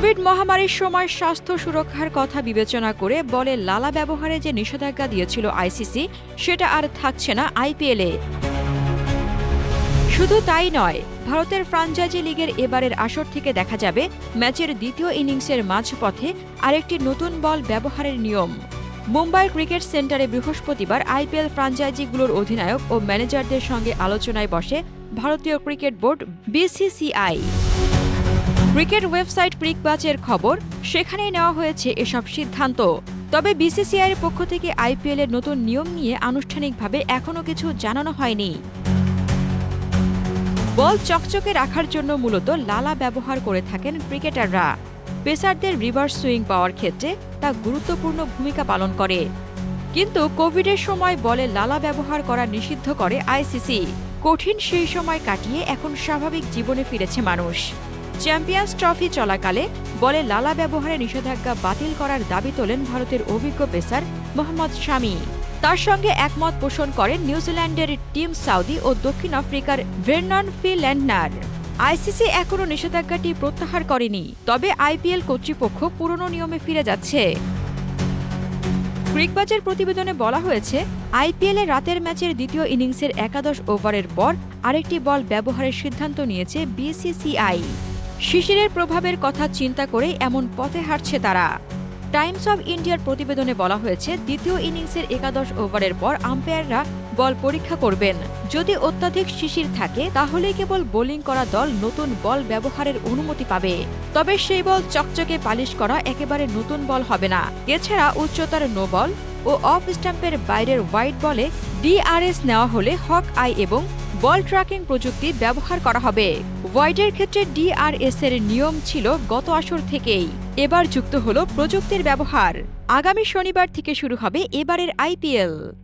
Covid মহামারীর সময় স্বাস্থ্য সুরক্ষার কথা বিবেচনা করে বলে লালা ব্যবহারে যে নিষেধাজ্ঞা দিয়েছিল আইসিসি, সেটা আর থাকছে না আইপিএলে। শুধু তাই নয়, ভারতের ফ্রাঞ্চাইজি লিগের এবারের আসর থেকে দেখা যাবে ম্যাচের দ্বিতীয় ইনিংসের মাঝপথে আরেকটি নতুন বল ব্যবহারের নিয়ম। মুম্বাইয়ের ক্রিকেট সেন্টারে বৃহস্পতিবার আইপিএল ফ্রাঞ্চাইজিগুলোর অধিনায়ক ও ম্যানেজারদের সঙ্গে আলোচনায় বসে ভারতীয় cricket board BCCI. Cricket website ক্রিকবাজের খবর, সেখানেই নেওয়া হয়েছে এসব সিদ্ধান্ত। তবে বিসিসিআইয়ের পক্ষ থেকে আইপিএলের নতুন নিয়ম নিয়ে আনুষ্ঠানিকভাবে এখনও কিছু জানানো হয়নি। বল চকচকে রাখার জন্য মূলত লালা ব্যবহার করে থাকেন ক্রিকেটাররা। পেসারদের রিভার্স সুইং পাওয়ার ক্ষেত্রে তা গুরুত্বপূর্ণ ভূমিকা পালন করে। কিন্তু কোভিডের সময় বলে লালা ব্যবহার করা নিষিদ্ধ করে আইসিসি। কঠিন সেই সময় কাটিয়ে এখন স্বাভাবিক জীবনে ফিরেছে মানুষ। চ্যাম্পিয়ন্স ট্রফি চলাকালে বলে লালা ব্যবহারে নিষেধাজ্ঞা বাতিল করার দাবি তোলেন ভারতের অভিজ্ঞ পেসার মোহাম্মদ শামি। তার সঙ্গে একমত পোষণ করেন নিউজিল্যান্ডের টিম সাউদি ও দক্ষিণ আফ্রিকার ভেরনন ফিল্যান্ডনার। আইসিসি এখনও নিষেধাজ্ঞাটি প্রত্যাহার করেনি, তবে আইপিএল কর্তৃপক্ষ পুরনো নিয়মে ফিরে যাচ্ছে। ক্রিকবাজের প্রতিবেদনে বলা হয়েছে, আইপিএলে রাতের ম্যাচের দ্বিতীয় ইনিংসের একাদশ ওভারের পর আরেকটি বল ব্যবহারের সিদ্ধান্ত নিয়েছে বিসিসিআই। শিশিরের প্রভাবের কথা চিন্তা করেই এমন পথে হাঁটছে তারা। টাইমস অব ইন্ডিয়ার প্রতিবেদনে বলা হয়েছে, দ্বিতীয় ইনিংসের একাদশ ওভারের পর আম্পায়াররা বল পরীক্ষা করবেন। যদি অত্যাধিক শিশির থাকে তাহলেই কেবল বোলিং করা দল নতুন বল ব্যবহারের অনুমতি পাবে। তবে সেই বল চকচকে পালিশ করা একেবারে নতুন বল হবে না। এছাড়া উচ্চতার নো বল ও অফ স্টাম্পের বাইরের হোয়াইট বলে ডিআরএস নেওয়া হলে হক আই এবং বল ট্র্যাকিং প্রযুক্তি ব্যবহার করা হবে। হোয়াইটের ক্ষেত্রে ডিআরএস এর নিয়ম ছিল গত আসর থেকেই, এবার যুক্ত হল প্রযুক্তির ব্যবহার। আগামী শনিবার থেকে শুরু হবে এবারের আইপিএল।